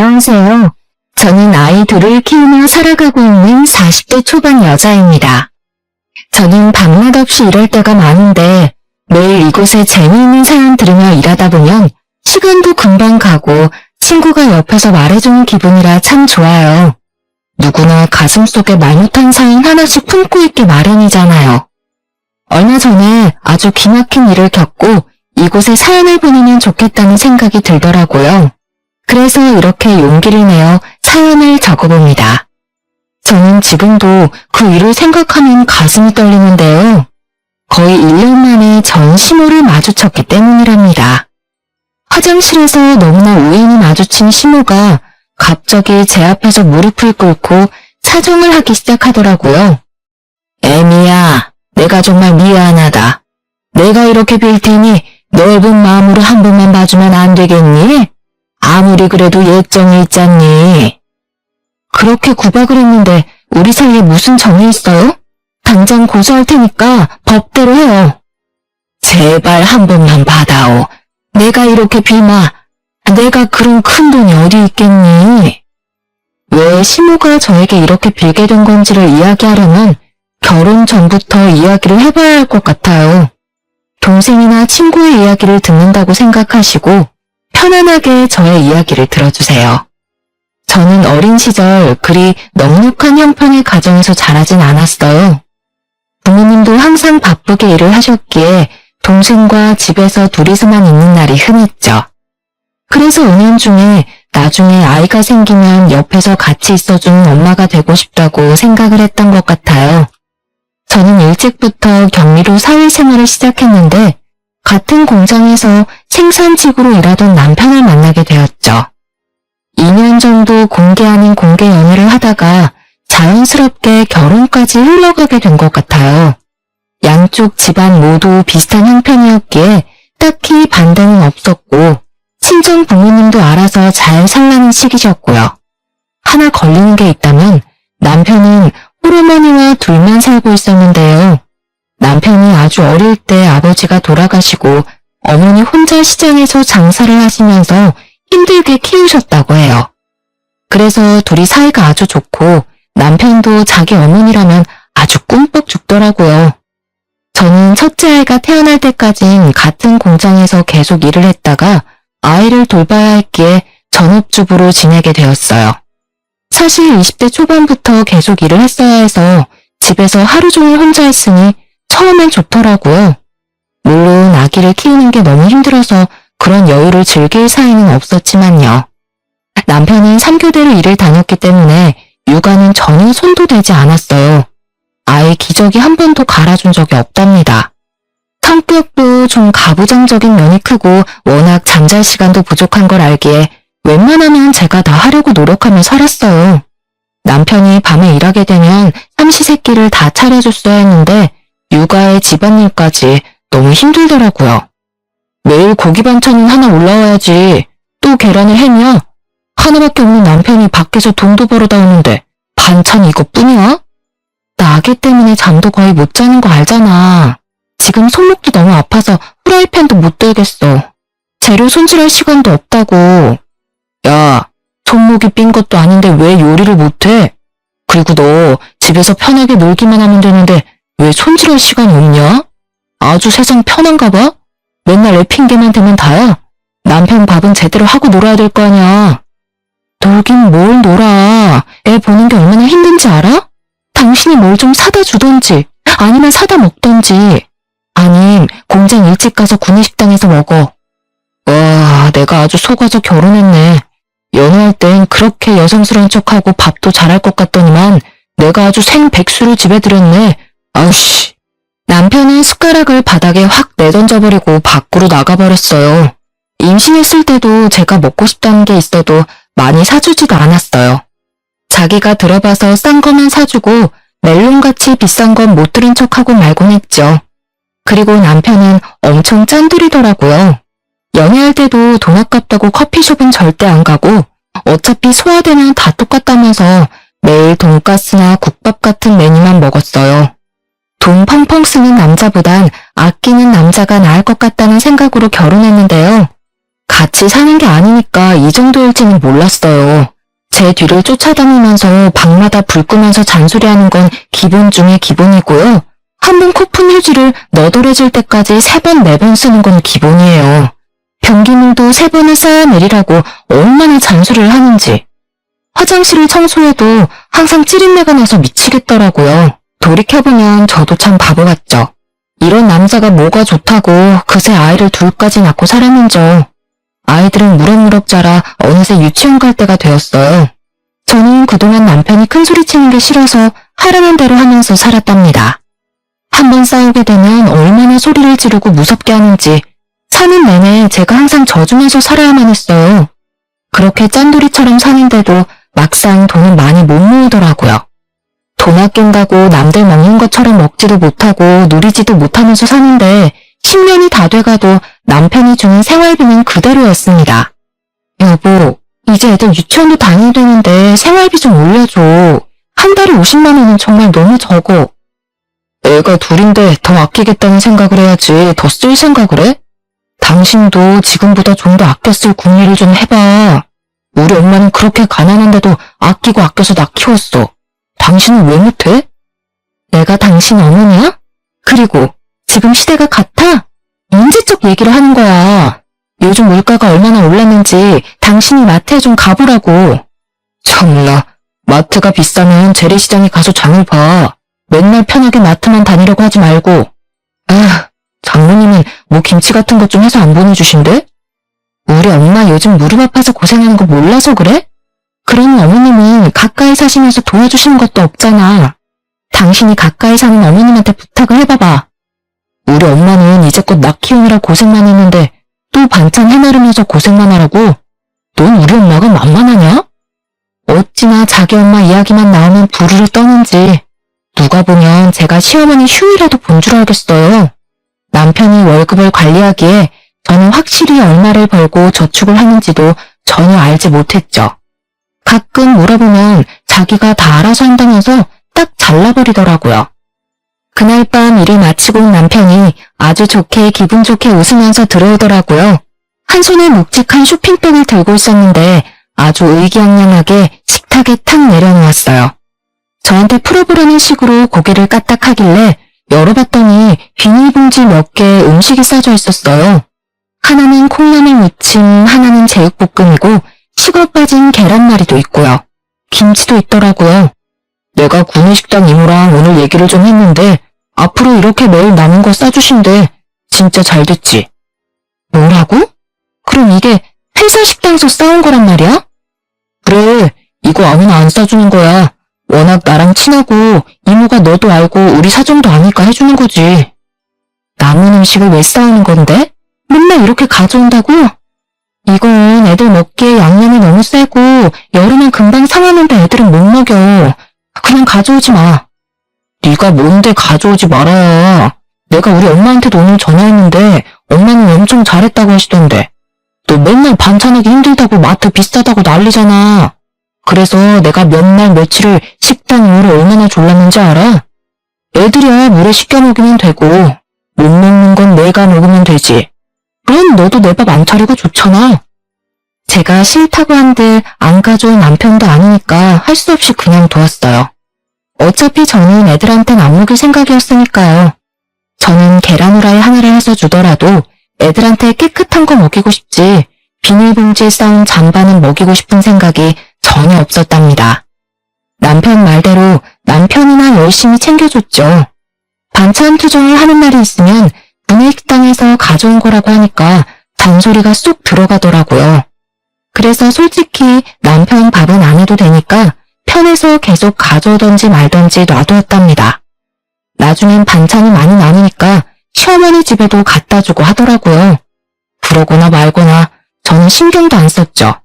안녕하세요. 저는 아이 둘을 키우며 살아가고 있는 40대 초반 여자입니다. 저는 밤낮 없이 일할 때가 많은데 매일 이곳에 재미있는 사연 들으며 일하다 보면 시간도 금방 가고 친구가 옆에서 말해주는 기분이라 참 좋아요. 누구나 가슴속에 말 못한 사연 하나씩 품고 있기 마련이잖아요. 얼마 전에 아주 기막힌 일을 겪고 이곳에 사연을 보내면 좋겠다는 생각이 들더라고요. 그래서 이렇게 용기를 내어 사연을 적어봅니다. 저는 지금도 그 일을 생각하면 가슴이 떨리는데요. 거의 1년 만에 전 시모를 마주쳤기 때문이랍니다. 화장실에서 너무나 우연히 마주친 시모가 갑자기 제 앞에서 무릎을 꿇고 사정을 하기 시작하더라고요. 애미야, 내가 정말 미안하다. 내가 이렇게 빌 테니 넓은 마음으로 한 번만 봐주면 안 되겠니? 아무리 그래도 예정이 있잖니. 그렇게 구박을 했는데 우리 사이에 무슨 정이 있어요? 당장 고소할 테니까 법대로 해요. 제발 한 번만 받아오. 내가 이렇게 빌마. 내가 그런 큰 돈이 어디 있겠니? 왜 시모가 저에게 이렇게 빌게 된 건지를 이야기하려면 결혼 전부터 이야기를 해봐야 할 것 같아요. 동생이나 친구의 이야기를 듣는다고 생각하시고 편안하게 저의 이야기를 들어주세요. 저는 어린 시절 그리 넉넉한 형편의 가정에서 자라진 않았어요. 부모님도 항상 바쁘게 일을 하셨기에 동생과 집에서 둘이서만 있는 날이 흔했죠. 그래서 은연중에 나중에 아이가 생기면 옆에서 같이 있어주는 엄마가 되고 싶다고 생각을 했던 것 같아요. 저는 일찍부터 격리로 사회생활을 시작했는데 같은 공장에서 생산직으로 일하던 남편을 만나게 되었죠. 2년 정도 공개 아닌 공개 연애를 하다가 자연스럽게 결혼까지 흘러가게 된 것 같아요. 양쪽 집안 모두 비슷한 형편이었기에 딱히 반대는 없었고 친정 부모님도 알아서 잘 살라는 시기셨고요. 하나 걸리는 게 있다면 남편은 홀어머니와 둘만 살고 있었는데요. 남편이 아주 어릴 때 아버지가 돌아가시고 어머니 혼자 시장에서 장사를 하시면서 힘들게 키우셨다고 해요. 그래서 둘이 사이가 아주 좋고 남편도 자기 어머니라면 아주 꿈뻑 죽더라고요. 저는 첫째 아이가 태어날 때까진 같은 공장에서 계속 일을 했다가 아이를 돌봐야 했기에 전업주부로 지내게 되었어요. 사실 20대 초반부터 계속 일을 했어야 해서 집에서 하루 종일 혼자 있으니 처음엔 좋더라고요. 물론 아기를 키우는 게 너무 힘들어서 그런 여유를 즐길 사이는 없었지만요. 남편은 3교대로 일을 다녔기 때문에 육아는 전혀 손도 대지 않았어요. 아이 기저귀 한 번도 갈아준 적이 없답니다. 성격도 좀 가부장적인 면이 크고 워낙 잠잘 시간도 부족한 걸 알기에 웬만하면 제가 다 하려고 노력하며 살았어요. 남편이 밤에 일하게 되면 삼시세끼를 다 차려줬어야 했는데 육아에 집안일까지 너무 힘들더라고요. 매일 고기 반찬은 하나 올라와야지. 또 계란을 해며 하나밖에 없는 남편이 밖에서 돈도 벌어다 오는데 반찬이 이것뿐이야? 나 아기 때문에 잠도 거의 못 자는 거 알잖아. 지금 손목도 너무 아파서 프라이팬도 못 들겠어. 재료 손질할 시간도 없다고. 야, 손목이 삔 것도 아닌데 왜 요리를 못해? 그리고 너 집에서 편하게 놀기만 하면 되는데 왜 손질할 시간이 없냐? 아주 세상 편한가 봐? 맨날 애 핑계만 대면 다야. 남편 밥은 제대로 하고 놀아야 될 거 아니야. 놀긴 뭘 놀아. 애 보는 게 얼마나 힘든지 알아? 당신이 뭘 좀 사다 주던지 아니면 사다 먹던지 아님 공장 일찍 가서 구내식당에서 먹어. 와, 내가 아주 속아서 결혼했네. 연애할 땐 그렇게 여성스러운 척하고 밥도 잘할 것 같더니만 내가 아주 생백수를 집에 들였네. 아우씨. 남편은 숟가락을 바닥에 확 내던져버리고 밖으로 나가버렸어요. 임신했을 때도 제가 먹고 싶다는 게 있어도 많이 사주지도 않았어요. 자기가 들어봐서 싼 거만 사주고 멜론같이 비싼 건 못 들은 척하고 말곤 했죠. 그리고 남편은 엄청 짠돌이더라고요. 연애할 때도 돈 아깝다고 커피숍은 절대 안 가고 어차피 소화되면 다 똑같다면서 매일 돈가스나 국밥 같은 메뉴만 먹었어요. 돈 펑펑 쓰는 남자보단 아끼는 남자가 나을 것 같다는 생각으로 결혼했는데요. 같이 사는 게 아니니까 이 정도일지는 몰랐어요. 제 뒤를 쫓아다니면서 방마다 불 끄면서 잔소리하는 건 기본 중에 기본이고요. 한 번 코푼 휴지를 너덜해질 때까지 3번, 4번 쓰는 건 기본이에요. 변기물도 3번을 쌓아내리라고 얼마나 잔소리를 하는지. 화장실을 청소해도 항상 찌린내가 나서 미치겠더라고요. 돌이켜보면 저도 참 바보 같죠. 이런 남자가 뭐가 좋다고 그새 아이를 둘까지 낳고 살았는죠. 아이들은 무럭무럭 자라 어느새 유치원 갈 때가 되었어요. 저는 그동안 남편이 큰소리치는 게 싫어서 하라는 대로 하면서 살았답니다. 한번 싸우게 되면 얼마나 소리를 지르고 무섭게 하는지 사는 내내 제가 항상 져주면서 살아야만 했어요. 그렇게 짠돌이처럼 사는데도 막상 돈은 많이 못 모으더라고요. 돈 아낀다고 남들 먹는 것처럼 먹지도 못하고 누리지도 못하면서 사는데 10년이 다 돼가도 남편이 주는 생활비는 그대로였습니다. 여보, 이제 애들 유치원도 다녀야 되는데 생활비 좀 올려줘. 한 달에 50만 원은 정말 너무 적어. 애가 둘인데 더 아끼겠다는 생각을 해야지 더 쓸 생각을 해? 당신도 지금보다 좀 더 아껴 쓸 궁리를 좀 해봐. 우리 엄마는 그렇게 가난한데도 아끼고 아껴서 나 키웠어. 당신은 왜 못해? 내가 당신 어머니야? 그리고 지금 시대가 같아? 언제적 얘기를 하는 거야. 요즘 물가가 얼마나 올랐는지 당신이 마트에 좀 가보라고. 참나, 마트가 비싸면 재래시장에 가서 장을 봐. 맨날 편하게 마트만 다니려고 하지 말고. 아, 장모님은 뭐 김치 같은 것 좀 해서 안 보내주신대? 우리 엄마 요즘 무릎 아파서 고생하는 거 몰라서 그래? 그러니 어머님은 가까이 사시면서 도와주시는 것도 없잖아. 당신이 가까이 사는 어머님한테 부탁을 해봐봐. 우리 엄마는 이제껏 나 키우느라 고생만 했는데 또 반찬 해나르면서 고생만 하라고? 넌 우리 엄마가 만만하냐? 어찌나 자기 엄마 이야기만 나오면 부르르 떠는지. 누가 보면 제가 시어머니 휴이라도 본 줄 알겠어요. 남편이 월급을 관리하기에 저는 확실히 얼마를 벌고 저축을 하는지도 전혀 알지 못했죠. 가끔 물어보면 자기가 다 알아서 한다면서 딱 잘라버리더라고요. 그날 밤 일을 마치고 온 남편이 아주 좋게 기분 좋게 웃으면서 들어오더라고요. 한 손에 묵직한 쇼핑백을 들고 있었는데 아주 의기양양하게 식탁에 탁 내려놓았어요. 저한테 풀어보라는 식으로 고개를 까딱하길래 열어봤더니 비닐봉지 몇 개에 음식이 싸져 있었어요. 하나는 콩나물 무침, 하나는 제육볶음이고 식어 빠진 계란말이도 있고요. 김치도 있더라고요. 내가 구내식당 이모랑 오늘 얘기를 좀 했는데 앞으로 이렇게 매일 남은 거 싸주신대. 진짜 잘 됐지. 뭐라고? 그럼 이게 회사 식당에서 싸운 거란 말이야? 그래, 이거 아무나 안 싸주는 거야. 워낙 나랑 친하고 이모가 너도 알고 우리 사정도 아니까 해주는 거지. 남은 음식을 왜 싸우는 건데? 맨날 이렇게 가져온다고? 이건 애들 먹기에 양념이 너무 세고 여름엔 금방 상하는데 애들은 못 먹여. 그냥 가져오지 마. 네가 뭔데 가져오지 말아야. 내가 우리 엄마한테도 오늘 전화했는데 엄마는 엄청 잘했다고 하시던데. 너 맨날 반찬하기 힘들다고 마트 비싸다고 난리잖아. 그래서 내가 몇 날 며칠을 식당 이후로 얼마나 졸랐는지 알아? 애들이야 물에 씻겨 먹이면 되고 못 먹는 건 내가 먹으면 되지. 그럼 너도 내 밥 안 차리고 좋잖아. 제가 싫다고 한들 안 가져온 남편도 아니니까 할 수 없이 그냥 두었어요. 어차피 저는 애들한텐 안 먹일 생각이었으니까요. 저는 계란 후라이 하나를 해서 주더라도 애들한테 깨끗한 거 먹이고 싶지 비닐봉지에 싸운 잠바는 먹이고 싶은 생각이 전혀 없었답니다. 남편 말대로 남편이나 열심히 챙겨줬죠. 반찬 투정을 하는 날이 있으면 구내식당에서 가져온 거라고 하니까 잔소리가 쏙 들어가더라고요. 그래서 솔직히 남편 밥은 안 해도 되니까 편해서 계속 가져오던지 말던지 놔두었답니다. 나중엔 반찬이 많이 남으니까 시어머니 집에도 갖다 주고 하더라고요. 그러거나 말거나 저는 신경도 안 썼죠.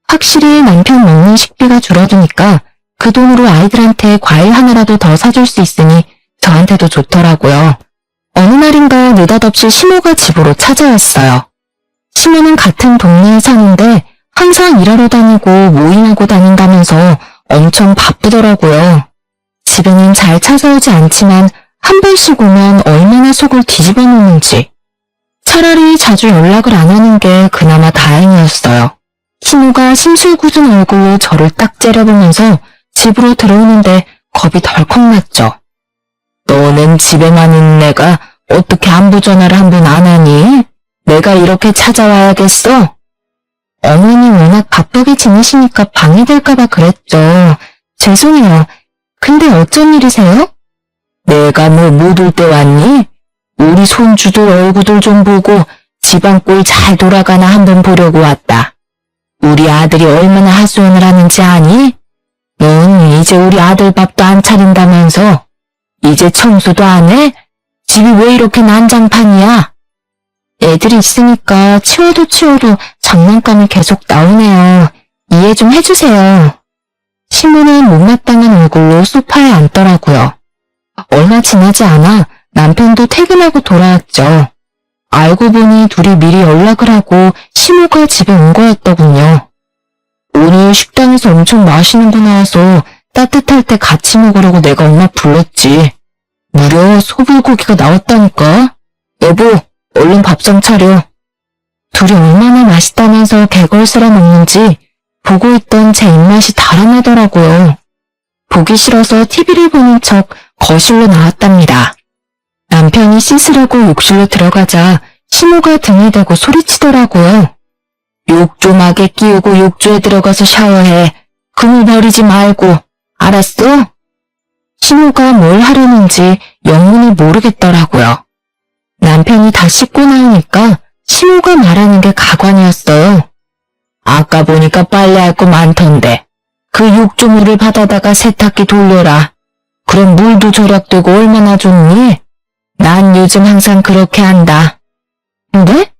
확실히 남편 먹는 식비가 줄어드니까 그 돈으로 아이들한테 과일 하나라도 더 사줄 수 있으니 저한테도 좋더라고요. 어느 날인가 느닷없이 시모가 집으로 찾아왔어요. 시모는 같은 동네에 사는데 항상 일하러 다니고 모임하고 다닌다면서 엄청 바쁘더라고요. 집에는 잘 찾아오지 않지만 한 번씩 오면 얼마나 속을 뒤집어 놓는지. 차라리 자주 연락을 안 하는 게 그나마 다행이었어요. 신우가 심술궂은 얼굴로 저를 딱 째려보면서 집으로 들어오는데 겁이 덜컥 났죠. 너는 집에만 있는 내가 어떻게 안부 전화를 한 번 안 하니? 내가 이렇게 찾아와야겠어? 어머니 워낙 바쁘게 지내시니까 방해될까봐 그랬죠. 죄송해요. 근데 어쩐 일이세요? 내가 너 못 올 때 왔니? 우리 손주들 얼굴들 좀 보고 집안 꼴 잘 돌아가나 한번 보려고 왔다. 우리 아들이 얼마나 하소연을 하는지 아니? 넌 이제 우리 아들 밥도 안 차린다면서 이제 청소도 안 해? 집이 왜 이렇게 난장판이야? 애들이 있으니까 치워도 장난감이 계속 나오네요. 이해 좀 해주세요. 시모는 못마땅한 얼굴로 소파에 앉더라고요. 얼마 지나지 않아 남편도 퇴근하고 돌아왔죠. 알고 보니 둘이 미리 연락을 하고 시모가 집에 온 거였더군요. 오늘 식당에서 엄청 맛있는 거 나와서 따뜻할 때 같이 먹으려고 내가 엄마 불렀지. 무려 소불고기가 나왔다니까. 여보, 얼른 밥 좀 차려. 둘이 얼마나 맛있다면서 개걸스러 먹는지 보고 있던 제 입맛이 달아나더라고요. 보기 싫어서 TV를 보는 척 거실로 나왔답니다. 남편이 씻으려고 욕실로 들어가자 시모가 등에 대고 소리치더라고요. 욕조막에 끼우고 욕조에 들어가서 샤워해. 그물 버리지 말고. 알았어? 시모가 뭘 하려는지 영문을 모르겠더라고요. 남편이 다 씻고 나오니까 시모가 말하는 게 가관이었어요. 아까 보니까 빨래할 거 많던데 그 욕조물을 받아다가 세탁기 돌려라. 그럼 물도 절약되고 얼마나 좋니? 난 요즘 항상 그렇게 한다. 네?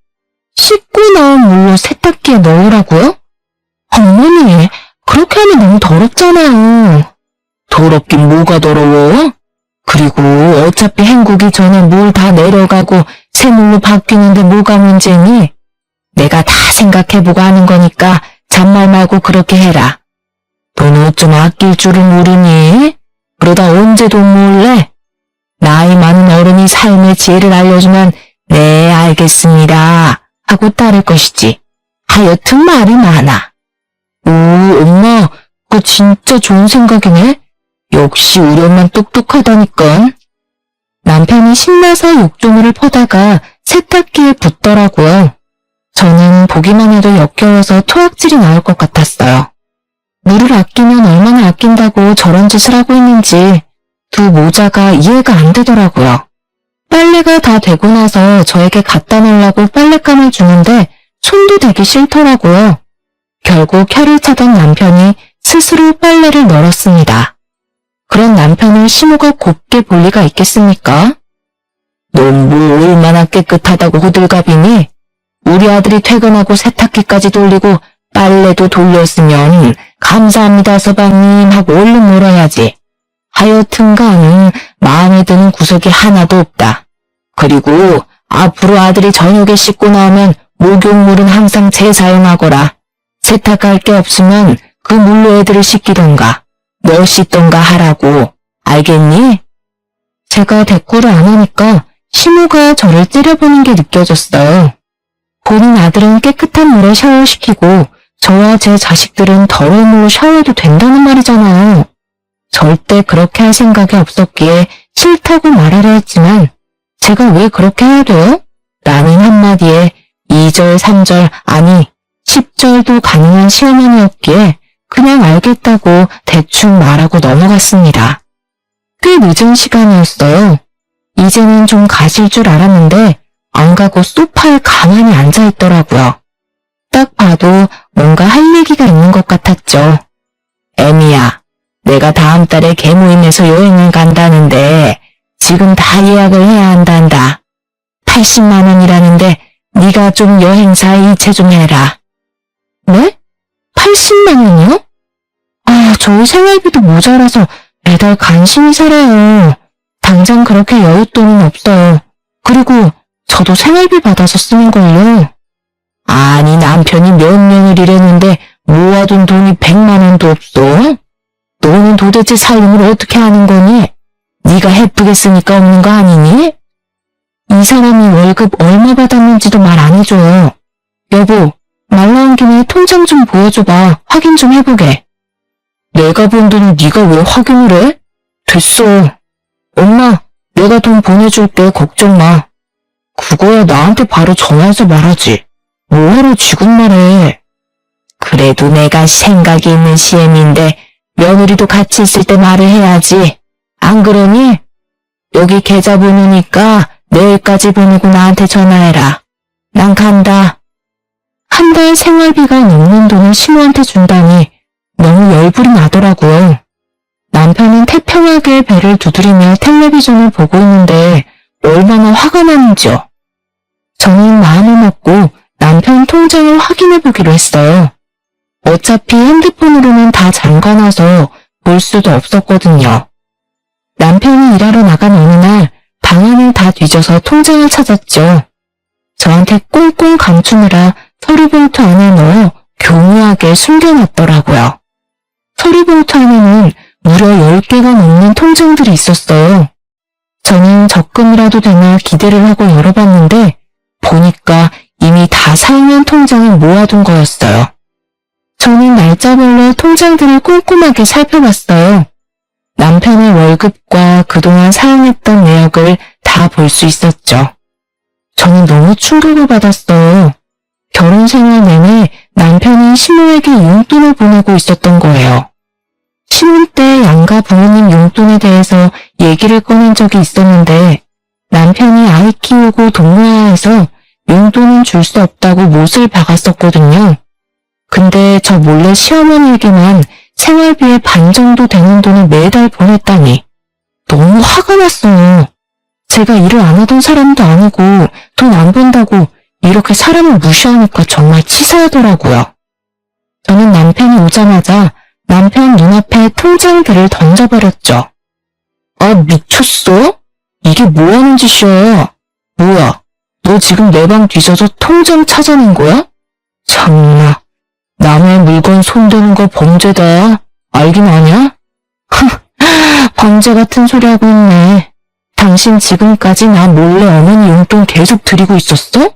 씻고 나온 물로 세탁기에 넣으라고요? 어머니, 그렇게 하면 너무 더럽잖아요. 더럽긴 뭐가 더러워? 그리고 어차피 헹구기 전에 물 다 내려가고 새물로 바뀌는데 뭐가 문제니? 내가 다 생각해보고 하는 거니까 잔말 말고 그렇게 해라. 너는 좀 아낄 줄은 모르니? 그러다 언제 돈 모을래? 나이 많은 어른이 삶의 지혜를 알려주면 네 알겠습니다 하고 따를 것이지. 하여튼 말이 많아. 오, 엄마, 그거 진짜 좋은 생각이네. 역시 우리 엄만 똑똑하다니까. 남편이 신나서 욕조물을 퍼다가 세탁기에 붓더라고요. 저는 보기만 해도 역겨워서 토악질이 나올 것 같았어요. 물을 아끼면 얼마나 아낀다고 저런 짓을 하고 있는지 두 모자가 이해가 안 되더라고요. 빨래가 다 되고 나서 저에게 갖다 놓으려고 빨랫감을 주는데 손도 대기 싫더라고요. 결국 혀를 차던 남편이 스스로 빨래를 널었습니다. 그런 남편을 시모가 곱게 볼 리가 있겠습니까? 넌 뭐 얼마나 깨끗하다고 호들갑이니? 우리 아들이 퇴근하고 세탁기까지 돌리고 빨래도 돌렸으면 감사합니다 서방님 하고 얼른 물어야지. 하여튼간 마음에 드는 구석이 하나도 없다. 그리고 앞으로 아들이 저녁에 씻고 나오면 목욕물은 항상 재사용하거라. 세탁할 게 없으면 그 물로 애들을 씻기던가 너 씻던가 하라고. 알겠니? 제가 대꾸를 안 하니까 시모가 저를 찌려보는 게 느껴졌어요. 본인 아들은 깨끗한 물에 샤워시키고 저와 제 자식들은 더러운 물로 샤워해도 된다는 말이잖아요. 절대 그렇게 할 생각이 없었기에 싫다고 말하려 했지만 제가 왜 그렇게 해야 돼요? 라는 한마디에 2절, 3절, 아니 10절도 가능한 시어머니였기에 그냥 알겠다고 대충 말하고 넘어갔습니다. 꽤 늦은 시간이었어요. 이제는 좀 가실 줄 알았는데 안 가고 소파에 가만히 앉아있더라고요. 딱 봐도 뭔가 할 얘기가 있는 것 같았죠. 애미야, 내가 다음 달에 계모임에서 여행을 간다는데 지금 다 예약을 해야 한단다. 80만 원이라는데 네가 좀 여행사 이체 좀 해라. 네? 80만 원이요? 아, 저희 생활비도 모자라서 매달 간신히 살아요. 당장 그렇게 여윳돈은 없어요. 그리고 저도 생활비 받아서 쓰는걸요. 아니 남편이 몇 년을 일했는데 모아둔 돈이 100만 원도 없어? 너는 도대체 삶을 어떻게 하는 거니? 네가 해프게 쓰니까 없는 거 아니니? 이 사람이 월급 얼마 받았는지도 말 안 해줘요. 여보, 말 나온 김에 통장 좀 보여줘봐. 확인 좀 해보게. 내가 본 돈을 네가 왜 확인을 해? 됐어. 엄마, 내가 돈 보내줄게. 걱정 마. 그거야 나한테 바로 전화해서 말하지. 뭐하러 지금 말해. 그래도 내가 생각이 있는 CM인데 며느리도 같이 있을 때 말을 해야지. 안 그러니? 여기 계좌번호니까 내일까지 보내고 나한테 전화해라. 난 간다. 한 달 생활비가 넘는 돈을 신우한테 준다니 너무 열불이 나더라고요. 남편은 태평하게 배를 두드리며 텔레비전을 보고 있는데 얼마나 화가 나는지요. 저는 마음을 먹고 남편 통장을 확인해 보기로 했어요. 어차피 핸드폰으로는 다 잠가놔서 볼 수도 없었거든요. 남편이 일하러 나간 어느 날 방안을 다 뒤져서 통장을 찾았죠. 저한테 꽁꽁 감추느라 서류봉투 안에 넣어 교묘하게 숨겨놨더라고요. 서류봉투 안에는 무려 10개가 넘는 통장들이 있었어요. 저는 적금이라도 되나 기대를 하고 열어봤는데 보니까 이미 다 사용한 통장을 모아둔 거였어요. 저는 날짜별로 통장들을 꼼꼼하게 살펴봤어요. 남편의 월급과 그동안 사용했던 내역을 다 볼 수 있었죠. 저는 너무 충격을 받았어요. 결혼 생활 내내 남편이 신우에게 용돈을 보내고 있었던 거예요. 신혼 때 양가 부모님 용돈에 대해서 얘기를 꺼낸 적이 있었는데 남편이 아이 키우고 동무해야 해서 용돈은 줄 수 없다고 못을 박았었거든요. 근데 저 몰래 시어머니에게만 생활비의 반 정도 되는 돈을 매달 보냈다니 너무 화가 났어요. 제가 일을 안 하던 사람도 아니고 돈 안 번다고 이렇게 사람을 무시하니까 정말 치사하더라고요. 저는 남편이 오자마자 남편 눈앞에 통장들을 던져버렸죠. 아, 미쳤어? 이게 뭐하는 짓이야? 뭐야, 너 지금 내 방 뒤져서 통장 찾아낸 거야? 참나, 남의 물건 손대는 거 범죄다. 알긴 아냐? 범죄 같은 소리 하고 있네. 당신 지금까지 나 몰래 어머니 용돈 계속 드리고 있었어?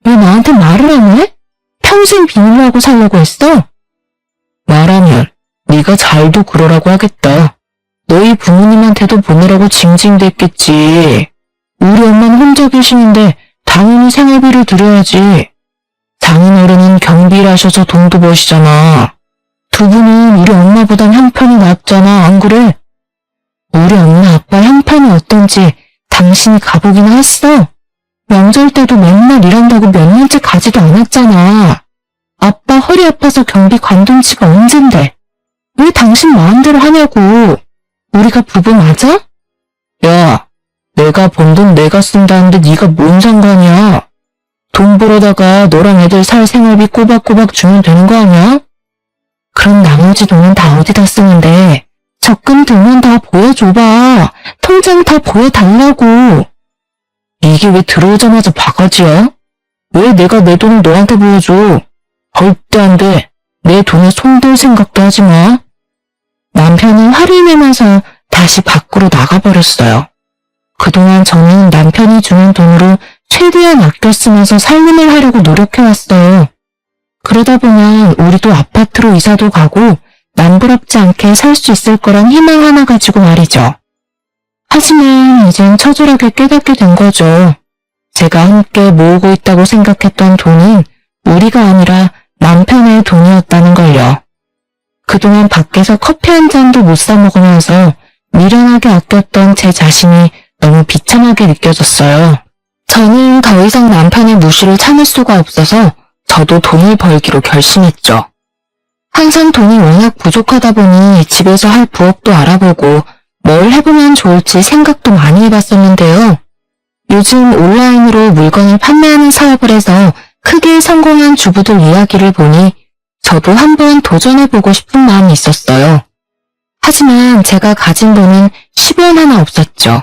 왜 나한테 말을 안 해? 평생 비밀로 하고 살려고 했어? 말하면 네가 잘도 그러라고 하겠다. 너희 부모님한테도 보내라고 징징댔겠지. 우리 엄마는 혼자 계시는데 당연히 생활비를 드려야지. 장인어른은 경비를 하셔서 돈도 버시잖아. 두 분은 우리 엄마보단 형편이 낫잖아, 안 그래? 우리 엄마 아빠 형편이 어떤지 당신이 가보기나 했어? 명절 때도 맨날 일한다고 몇 년째 가지도 않았잖아. 아빠 허리 아파서 경비 관둔 지가 언젠데. 왜 당신 마음대로 하냐고. 우리가 부부 맞아? 야, 내가 번 돈 내가 쓴다는데 네가 뭔 상관이야. 돈 벌어다가 너랑 애들 살 생활비 꼬박꼬박 주면 되는 거 아니야? 그럼 나머지 돈은 다 어디다 쓰는데 적금 들면 다 보여줘봐. 통장 다 보여달라고. 이게 왜 들어오자마자 바가지야? 왜 내가 내 돈을 너한테 보여줘? 절대 안 돼. 내 돈에 손댈 생각도 하지 마. 남편이 화를 내면서 다시 밖으로 나가버렸어요. 그동안 저는 남편이 주는 돈으로 최대한 아껴 쓰면서 살림을 하려고 노력해왔어요. 그러다 보면 우리도 아파트로 이사도 가고 남부럽지 않게 살 수 있을 거란 희망 하나 가지고 말이죠. 하지만 이젠 처절하게 깨닫게 된 거죠. 제가 함께 모으고 있다고 생각했던 돈은 우리가 아니라 남편의 돈이었다는 걸요. 그동안 밖에서 커피 한 잔도 못 사 먹으면서 미련하게 아꼈던 제 자신이 너무 비참하게 느껴졌어요. 저는 더 이상 남편의 무시를 참을 수가 없어서 저도 돈을 벌기로 결심했죠. 항상 돈이 워낙 부족하다 보니 집에서 할 부업도 알아보고 뭘 해보면 좋을지 생각도 많이 해봤었는데요. 요즘 온라인으로 물건을 판매하는 사업을 해서 크게 성공한 주부들 이야기를 보니 저도 한번 도전해보고 싶은 마음이 있었어요. 하지만 제가 가진 돈은 10원 하나 없었죠.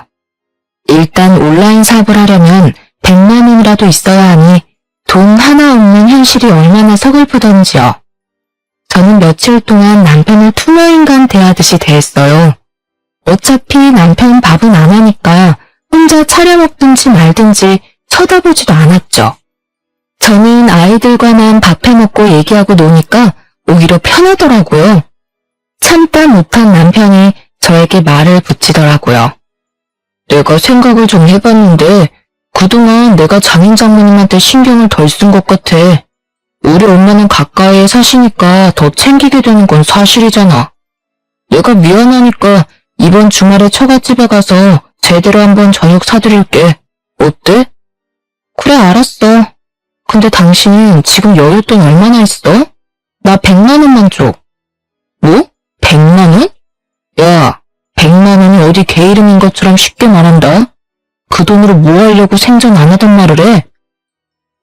일단 온라인 사업을 하려면 100만 원이라도 있어야 하니 돈 하나 없는 현실이 얼마나 서글프던지요. 저는 며칠 동안 남편을 투명인간 대하듯이 대했어요. 어차피 남편 밥은 안 하니까 혼자 차려 먹든지 말든지 쳐다보지도 않았죠. 저는 아이들과만 밥해 먹고 얘기하고 노니까 오히려 편하더라고요. 참다 못한 남편이 저에게 말을 붙이더라고요. 내가 생각을 좀 해봤는데 그동안 내가 장인 장모님한테 신경을 덜 쓴 것 같아. 우리 엄마는 가까이에 사시니까 더 챙기게 되는 건 사실이잖아. 내가 미안하니까 이번 주말에 처갓집에 가서 제대로 한번 저녁 사드릴게. 어때? 그래, 알았어. 근데 당신 지금 여윳돈 얼마나 있어? 나 100만 원만 줘. 뭐? 100만 원? 야, 100만 원이 어디 개 이름인 것처럼 쉽게 말한다. 그 돈으로 뭐 하려고 생전 안 하던 말을 해?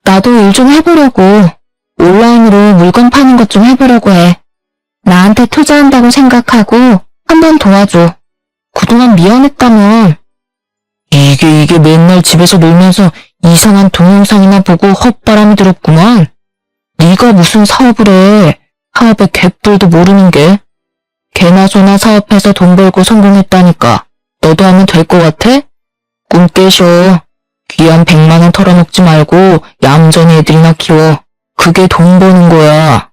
나도 일 좀 해보려고. 온라인으로 물건 파는 것 좀 해보려고 해. 나한테 투자한다고 생각하고 한번 도와줘. 그동안 미안했다면. 이게 맨날 집에서 놀면서 이상한 동영상이나 보고 헛바람이 들었구만. 네가 무슨 사업을 해. 사업의 갯불도 모르는 게. 개나 소나 사업해서 돈 벌고 성공했다니까. 너도 하면 될 것 같아? 꿈 깨셔. 귀한 100만 원 털어먹지 말고 얌전히 애들이나 키워. 그게 돈 버는 거야.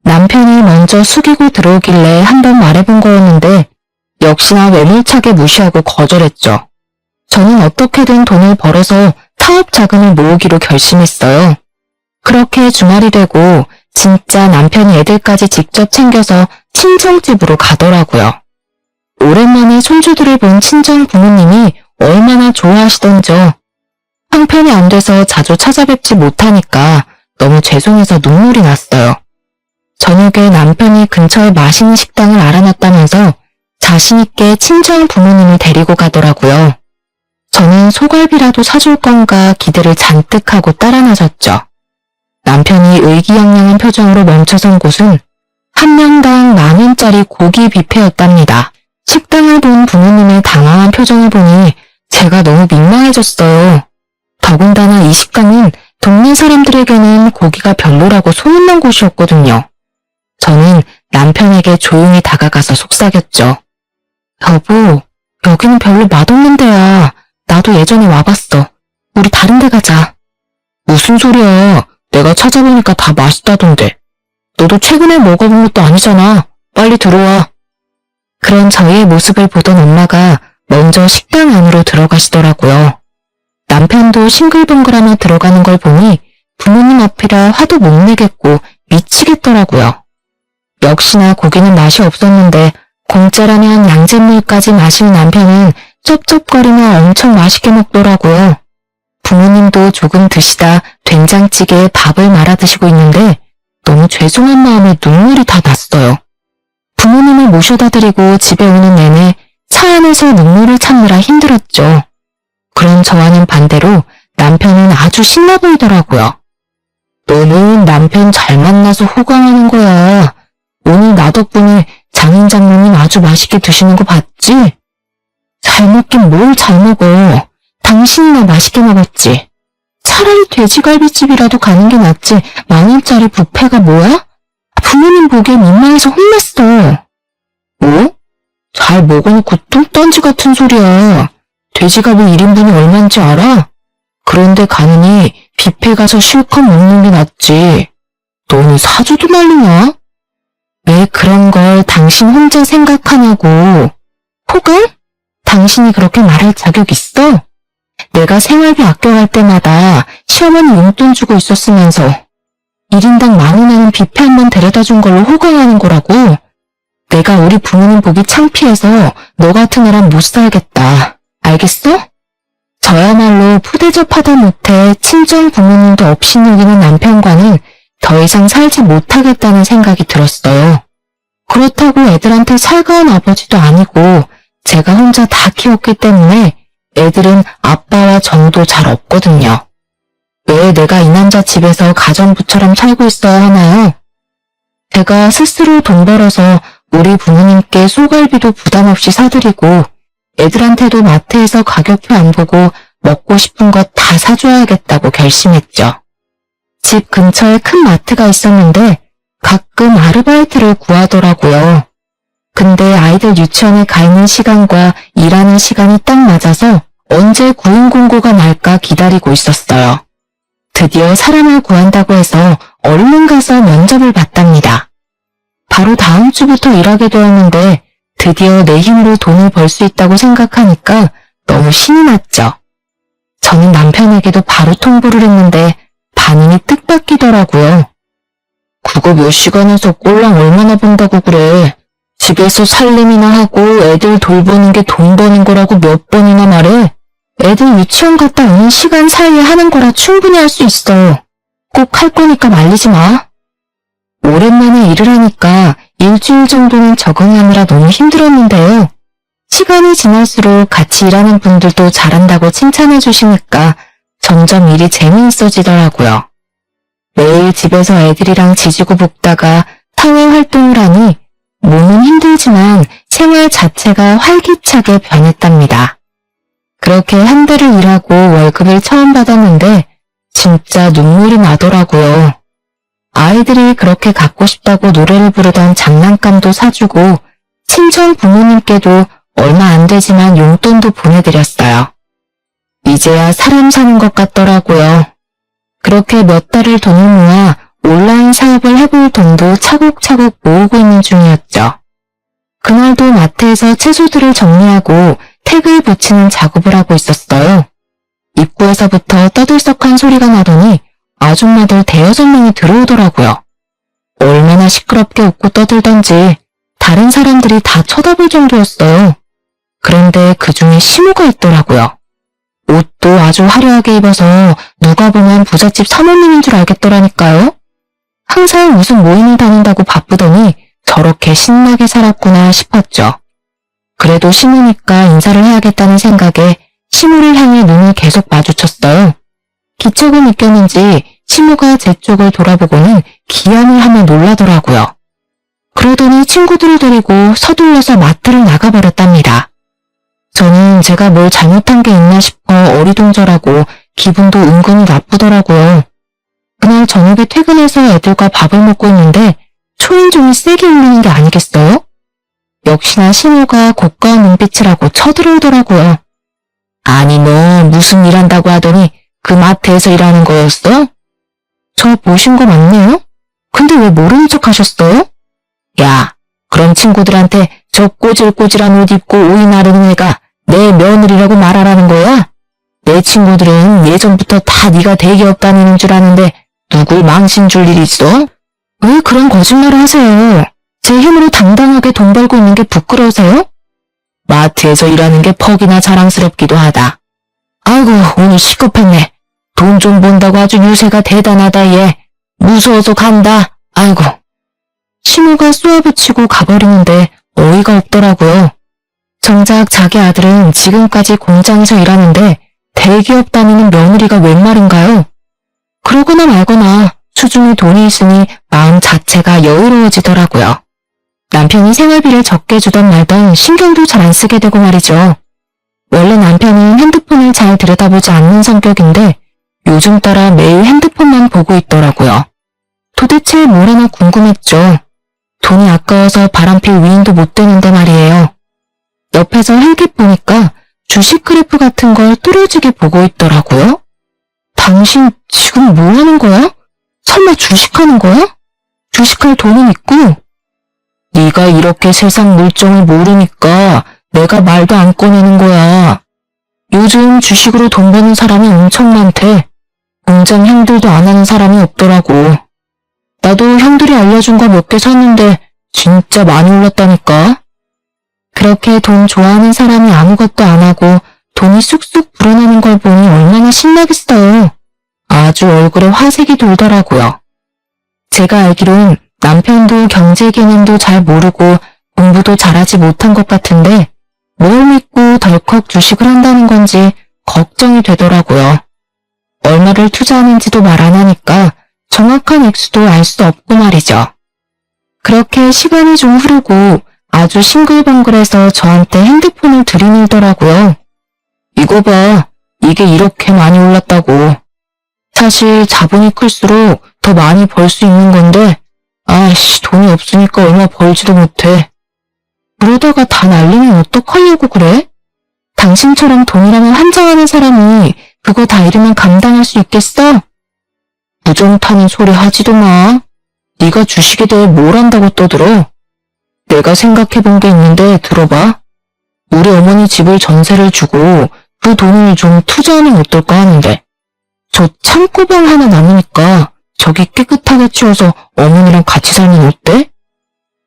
남편이 먼저 숙이고 들어오길래 한번 말해본 거였는데 역시나 외물차게 무시하고 거절했죠. 저는 어떻게든 돈을 벌어서 사업 자금을 모으기로 결심했어요. 그렇게 주말이 되고 진짜 남편이 애들까지 직접 챙겨서 친정집으로 가더라고요. 오랜만에 손주들을 본 친정 부모님이 얼마나 좋아하시던죠. 형편이 안 돼서 자주 찾아뵙지 못하니까 너무 죄송해서 눈물이 났어요. 저녁에 남편이 근처에 맛있는 식당을 알아놨다면서 자신있게 친정 부모님을 데리고 가더라고요. 저는 소갈비라도 사줄 건가 기대를 잔뜩 하고 따라 나섰죠. 남편이 의기양양한 표정으로 멈춰선 곳은 한 명당 10,000원짜리 고기 뷔페였답니다. 식당을 본 부모님의 당황한 표정을 보니 제가 너무 민망해졌어요. 더군다나 이 식당은 동네 사람들에게는 고기가 별로라고 소문난 곳이었거든요. 저는 남편에게 조용히 다가가서 속삭였죠. 여보, 여기는 별로 맛없는 데야. 나도 예전에 와봤어. 우리 다른 데 가자. 무슨 소리야. 내가 찾아보니까 다 맛있다던데. 너도 최근에 먹어본 것도 아니잖아. 빨리 들어와. 그런 저희의 모습을 보던 엄마가 먼저 식당 안으로 들어가시더라고요. 남편도 싱글벙글하며 들어가는 걸 보니 부모님 앞이라 화도 못 내겠고 미치겠더라고요. 역시나 고기는 맛이 없었는데 공짜라면 양잿물까지 마실 남편은 쩝쩝거리며 엄청 맛있게 먹더라고요. 부모님도 조금 드시다 된장찌개에 밥을 말아 드시고 있는데 너무 죄송한 마음에 눈물이 다 났어요. 부모님을 모셔다 드리고 집에 오는 내내 차 안에서 눈물을 참느라 힘들었죠. 그런 저와는 반대로 남편은 아주 신나 보이더라고요. 너는 남편 잘 만나서 호강하는 거야. 오늘 나 덕분에 장인 장모님 아주 맛있게 드시는 거 봤지? 잘 먹긴 뭘 잘 먹어. 당신이나 맛있게 먹었지. 차라리 돼지갈비집이라도 가는 게 낫지 10,000원짜리 뷔페가 뭐야? 부모님 보기에 민망해서 혼냈어. 뭐? 잘 먹어놓고 똥딴지 같은 소리야. 돼지갈비 1인분이 얼마인지 알아? 그런데 가느니 뷔페 가서 실컷 먹는 게 낫지. 너는 사주도 말리냐? 왜 그런 걸 당신 혼자 생각하냐고. 호감? 당신이 그렇게 말할 자격 있어? 내가 생활비 아껴갈 때마다 시어머니 용돈 주고 있었으면서 1인당 10,000원 하는 뷔페 한 번 데려다 준 걸로 호강하는 거라고. 내가 우리 부모님 보기 창피해서 너 같은 애랑 못 살겠다. 알겠어? 저야말로 푸대접하다 못해 친정 부모님도 업신여기는 남편과는 더 이상 살지 못하겠다는 생각이 들었어요. 그렇다고 애들한테 살가운 아버지도 아니고 제가 혼자 다 키웠기 때문에 애들은 아빠와 정도 잘 없거든요. 왜 내가 이 남자 집에서 가정부처럼 살고 있어야 하나요? 제가 스스로 돈 벌어서 우리 부모님께 소갈비도 부담 없이 사드리고 애들한테도 마트에서 가격표 안 보고 먹고 싶은 것 다 사줘야겠다고 결심했죠. 집 근처에 큰 마트가 있었는데 가끔 아르바이트를 구하더라고요. 근데 아이들 유치원에 가 있는 시간과 일하는 시간이 딱 맞아서 언제 구인 공고가 날까 기다리고 있었어요. 드디어 사람을 구한다고 해서 얼른 가서 면접을 봤답니다. 바로 다음 주부터 일하게 되었는데 드디어 내 힘으로 돈을 벌 수 있다고 생각하니까 너무 신이 났죠. 저는 남편에게도 바로 통보를 했는데 반응이 뜻밖이더라고요. 그거 몇 시간에서 꼴랑 얼마나 번다고 그래. 집에서 살림이나 하고 애들 돌보는 게 돈 버는 거라고 몇 번이나 말해. 애들 유치원 갔다 오는 시간 사이에 하는 거라 충분히 할 수 있어. 꼭 할 거니까 말리지 마. 오랜만에 일을 하니까 일주일 정도는 적응하느라 너무 힘들었는데요. 시간이 지날수록 같이 일하는 분들도 잘한다고 칭찬해 주시니까 점점 일이 재미있어지더라고요. 매일 집에서 애들이랑 지지고 볶다가 사회 활동을 하니 몸은 힘들지만 생활 자체가 활기차게 변했답니다. 그렇게 한 달을 일하고 월급을 처음 받았는데 진짜 눈물이 나더라고요. 아이들이 그렇게 갖고 싶다고 노래를 부르던 장난감도 사주고 친정 부모님께도 얼마 안 되지만 용돈도 보내드렸어요. 이제야 사람 사는 것 같더라고요. 그렇게 몇 달을 돈을 모아 온라인 사업을 해볼 돈도 차곡차곡 모으고 있는 중이었죠. 그날도 마트에서 채소들을 정리하고 태그를 붙이는 작업을 하고 있었어요. 입구에서부터 떠들썩한 소리가 나더니 아줌마들 대여섯 명이 들어오더라고요. 얼마나 시끄럽게 웃고 떠들던지 다른 사람들이 다 쳐다볼 정도였어요. 그런데 그 중에 시모가 있더라고요. 옷도 아주 화려하게 입어서 누가 보면 부잣집 사모님인 줄 알겠더라니까요. 항상 무슨 모임을 다닌다고 바쁘더니 저렇게 신나게 살았구나 싶었죠. 그래도 시모니까 인사를 해야겠다는 생각에 시모를 향해 눈을 계속 마주쳤어요. 기척을 느꼈는지 시모가 제 쪽을 돌아보고는 기함을 하며 놀라더라고요. 그러더니 친구들을 데리고 서둘러서 마트를 나가버렸답니다. 저는 제가 뭘 잘못한 게 있나 싶어 어리둥절하고 기분도 은근히 나쁘더라고요. 그날 저녁에 퇴근해서 애들과 밥을 먹고 있는데 초인종이 세게 울리는 게 아니겠어요? 역시나 신호가 고가한 눈빛을 하고 쳐들어오더라고요. 아니 너 무슨 일 한다고 하더니 그 마트에서 일하는 거였어? 저 보신 거 맞네요? 근데 왜 모르는 척 하셨어요? 야, 그럼 친구들한테 저 꼬질꼬질한 옷 입고 오이 나르는 애가 내 며느리라고 말하라는 거야? 내 친구들은 예전부터 다 네가 대기업 다니는 줄 아는데 누굴 망신 줄 일 있어? 왜 그런 거짓말을 하세요? 제 힘으로 당당하게 돈 벌고 있는 게 부끄러우세요? 마트에서 일하는 게 퍽이나 자랑스럽기도 하다. 아이고 오늘 시급했네. 돈 좀 번다고 아주 유세가 대단하다 얘. 무서워서 간다. 아이고. 신호가 쏘아붙이고 가버리는데 어이가 없더라고요. 정작 자기 아들은 지금까지 공장에서 일하는데 대기업 다니는 며느리가 웬 말인가요? 그러거나 말거나 수중에 돈이 있으니 마음 자체가 여유로워지더라고요. 남편이 생활비를 적게 주던 말던 신경도 잘 안 쓰게 되고 말이죠. 원래 남편은 핸드폰을 잘 들여다보지 않는 성격인데 요즘 따라 매일 핸드폰만 보고 있더라고요. 도대체 뭘 하나 궁금했죠. 돈이 아까워서 바람필 위인도 못 되는데 말이에요. 옆에서 헬기 보니까 주식 그래프 같은 걸 뚫어지게 보고 있더라고요. 당신 지금 뭐 하는 거야? 설마 주식하는 거야? 주식할 돈은 있고. 네가 이렇게 세상 물정을 모르니까 내가 말도 안 꺼내는 거야. 요즘 주식으로 돈 버는 사람이 엄청 많대. 공장 형들도 안 하는 사람이 없더라고. 나도 형들이 알려준 거 몇 개 샀는데 진짜 많이 올랐다니까. 그렇게 돈 좋아하는 사람이 아무것도 안 하고 돈이 쑥쑥 불어나는 걸 보니 얼마나 신나겠어요. 아주 얼굴에 화색이 돌더라고요. 제가 알기론 남편도 경제 개념도 잘 모르고 공부도 잘하지 못한 것 같은데 뭘 믿고 덜컥 주식을 한다는 건지 걱정이 되더라고요. 얼마를 투자하는지도 말 안 하니까 정확한 액수도 알 수 없고 말이죠. 그렇게 시간이 좀 흐르고 아주 싱글벙글해서 저한테 핸드폰을 들이밀더라고요. 이거 봐, 이게 이렇게 많이 올랐다고. 사실 자본이 클수록 더 많이 벌 수 있는 건데 아이씨 돈이 없으니까 얼마 벌지도 못해. 그러다가 다 날리면 어떡하려고 그래? 당신처럼 돈이라면 환장하는 사람이 그거 다 잃으면 감당할 수 있겠어? 부정타는 소리 하지도 마. 네가 주식에 대해 뭘 안다고 떠들어? 내가 생각해본 게 있는데 들어봐. 우리 어머니 집을 전세를 주고 그 돈을 좀 투자하면 어떨까 하는데 저 창고방 하나 남으니까 저기 깨끗하게 치워서 어머니랑 같이 살면 어때?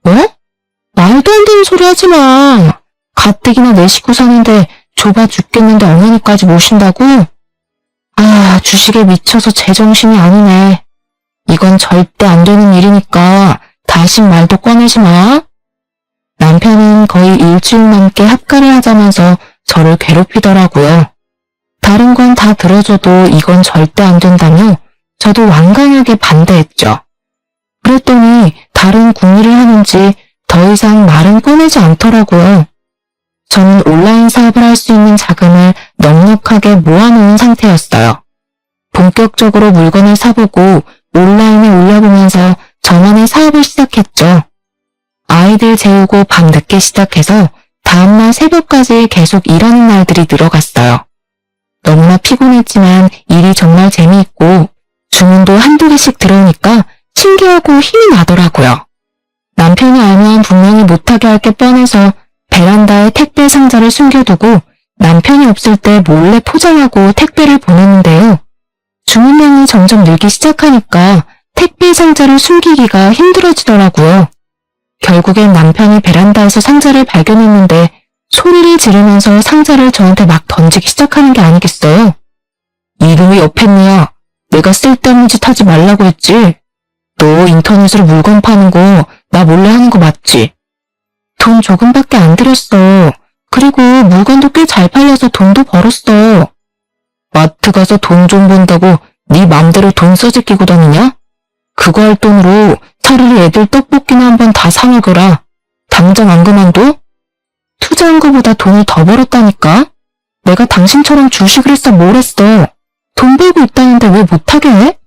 뭐? 말도 안 되는 소리 하지 마. 가뜩이나 내 식구 사는데 좁아 죽겠는데 어머니까지 모신다고? 아, 주식에 미쳐서 제정신이 아니네. 이건 절대 안 되는 일이니까 다시 말도 꺼내지 마. 남편은 거의 일주일 넘게 합가를 하자면서 저를 괴롭히더라고요. 다른 건 다 들어줘도 이건 절대 안 된다며 저도 완강하게 반대했죠. 그랬더니 다른 궁리를 하는지 더 이상 말은 꺼내지 않더라고요. 저는 온라인 사업을 할 수 있는 자금을 넉넉하게 모아놓은 상태였어요. 본격적으로 물건을 사보고 온라인에 올려보면서 저만의 사업을 시작했죠. 아이들 재우고 밤 늦게 시작해서 다음날 새벽까지 계속 일하는 날들이 늘어갔어요. 너무나 피곤했지만 일이 정말 재미있고 주문도 한두 개씩 들어오니까 신기하고 힘이 나더라고요. 남편이 알면 분명히 못하게 할 게 뻔해서 베란다에 택배 상자를 숨겨두고 남편이 없을 때 몰래 포장하고 택배를 보냈는데요. 주문량이 점점 늘기 시작하니까 택배 상자를 숨기기가 힘들어지더라고요. 결국엔 남편이 베란다에서 상자를 발견했는데 소리를 지르면서 상자를 저한테 막 던지기 시작하는 게 아니겠어요? 이름이 옆했냐? 내가 쓸데없는 짓 하지 말라고 했지? 너 인터넷으로 물건 파는 거 나 몰래 하는 거 맞지? 돈 조금밖에 안 들였어. 그리고 물건도 꽤 잘 팔려서 돈도 벌었어. 마트 가서 돈 좀 번다고 네 맘대로 돈 써제끼고 다니냐? 그거 할 돈으로 차라리 애들 떡볶이나 한번 다 사 먹으라. 당장 안 그만둬? 투자한 거보다 돈을 더 벌었다니까? 내가 당신처럼 주식을 했어 뭘 했어? 돈 벌고 있다는데 왜 못하게 해?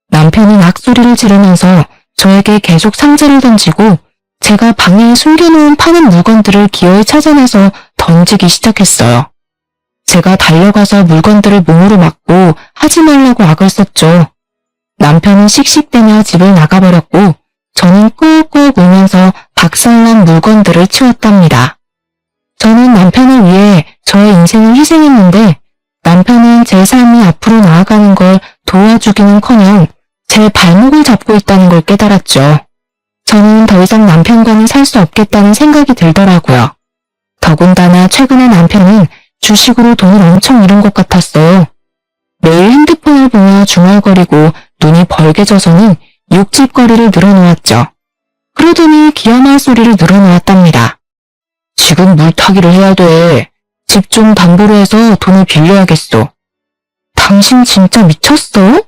남편은 악소리를 지르면서 저에게 계속 상자를 던지고 제가 방에 숨겨놓은 파는 물건들을 기어이 찾아내서 던지기 시작했어요. 제가 달려가서 물건들을 몸으로 막고 하지 말라고 악을 썼죠. 남편은 씩씩대며 집을 나가버렸고 저는 꾹꾹 울면서 박살난 물건들을 치웠답니다. 저는 남편을 위해 저의 인생을 희생했는데 남편은 제 삶이 앞으로 나아가는 걸 도와주기는커녕 제 발목을 잡고 있다는 걸 깨달았죠. 저는 더 이상 남편과는 살 수 없겠다는 생각이 들더라고요. 더군다나 최근에 남편은 주식으로 돈을 엄청 잃은 것 같았어요. 매일 핸드폰을 보며 중얼거리고 눈이 벌게져서는 욕짓거리를 늘어놓았죠. 그러더니 기어말 소리를 늘어놓았답니다. 지금 물타기를 해야 돼. 집 좀 담보로 해서 돈을 빌려야겠어. 당신 진짜 미쳤어?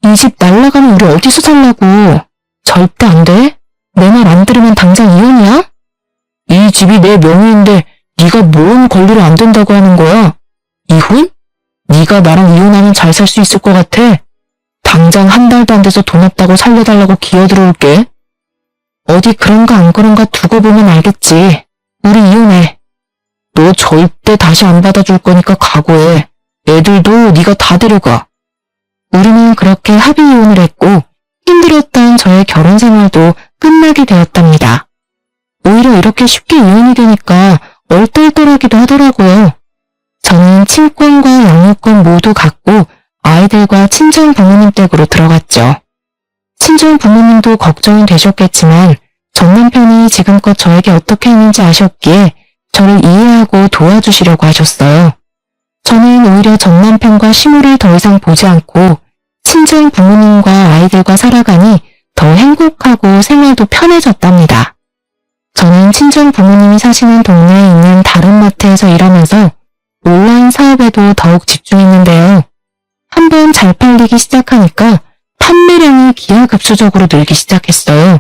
이 집 날라가면 우리 어디서 살라고. 절대 안 돼. 내 말 안 들으면 당장 이혼이야? 이 집이 내 명의인데 네가 뭔 권리로 안 된다고 하는 거야? 이혼? 네가 나랑 이혼하면 잘 살 수 있을 것 같아. 당장 한 달도 안 돼서 돈 없다고 살려달라고 기어들어올게. 어디 그런가 안 그런가 두고 보면 알겠지. 우리 이혼해. 너 절대 다시 안 받아줄 거니까 각오해. 애들도 네가 다 데려가. 우리는 그렇게 합의 이혼을 했고 힘들었던 저의 결혼 생활도 끝나게 되었답니다. 오히려 이렇게 쉽게 이혼이 되니까 얼떨떨하기도 하더라고요. 저는 친권과 양육권 모두 갖고 아이들과 친정 부모님 댁으로 들어갔죠. 친정 부모님도 걱정이 되셨겠지만 전 남편이 지금껏 저에게 어떻게 했는지 아셨기에 저를 이해하고 도와주시려고 하셨어요. 저는 오히려 전 남편과 시모를 더 이상 보지 않고 친정 부모님과 아이들과 살아가니 더 행복하고 생활도 편해졌답니다. 저는 친정 부모님이 사시는 동네에 있는 다른 마트에서 일하면서 온라인 사업에도 더욱 집중했는데요. 한번 잘 팔리기 시작하니까 판매량이 기하급수적으로 늘기 시작했어요.